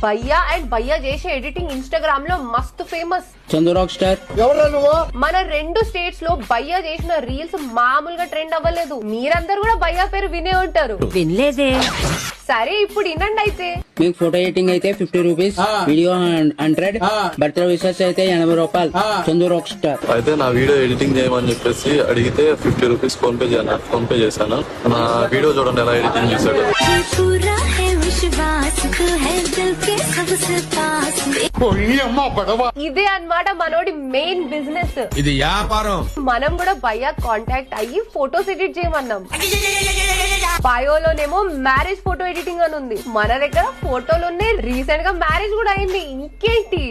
భయ్యా అండ్ భయ్యా చేసే ఎడిటింగ్ ఇన్స్టాగ్రామ్ లో మస్తు ఫేమస్. Chandu rock star. మన 2 స్టేట్స్ లో భయ్యా చేసిన రీల్స్ మామూలుగా ట్రెండ్ అవ్వలేదు. మీరందరూ కూడా భయ్యా పేరు వినే ఉంటారు. వినలేదే. సరే ఇప్పుడు వినండి. అయితే మీకు ఫోటో ఎడిటింగ్ అయితే 50 రూపీస్, వీడియో 100, బర్త్డే విషెస్ అయితే 80 రూపాయలు. Chandu rock star. అయితే నా వీడియో ఎడిటింగ్ చేయమని చెప్పేసి అడిగితే 50 రూపీస్ ఫోన్ పే చేశాను. నా వీడియో చూడండి ఎలా ఎడిటింగ్ చేశాడు. ఇదే అన్నమాట మనోడి మెయిన్ బిజినెస్. ఇది వ్యాపారం. మనం కూడా భయ్యా కాంటాక్ట్ అయ్యి ఫోటోస్ ఎడిట్ చేయమన్నాం. బయోలోనేమో మ్యారేజ్ ఫోటో ఎడిటింగ్ అని ఉంది. మన దగ్గర ఫోటోలున్నాయి. రీసెంట్ గా మ్యారేజ్ కూడా అయింది. ఇంకేంటి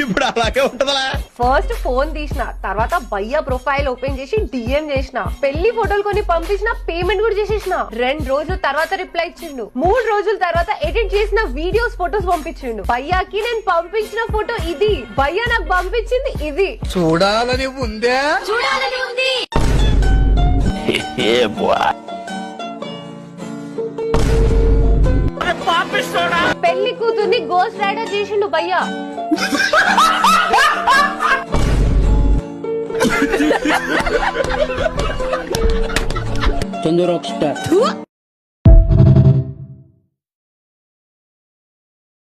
ఇప్పుడు అలాగే ఉంటదా? ఫస్ట్ ఫోన్ తీసిన తర్వాత భయ్యా ప్రొఫైల్ ఓపెన్ చేసి డిఎం చేసిన. పెళ్లి ఫోటోలు కొన్ని పంపించిన, పేమెంట్ కూడా చేసేసిన. 2 రోజుల తర్వాత రిప్లై ఇచ్చిండు. 3 రోజుల తర్వాత ఎడిట్ చేసిన వీడియోస్ ఫోటోస్ పంపించిండు. భయ్యాకి నేను పంపించిన ఫోటో ఇది, భయ్యా నాకు పంపించింది ఇది. చూడాలని ఉందే. పెళ్లి కూతుర్ని గోస్ట్ రైడర్ చేసిండు భయ్యా. Chandu rock star.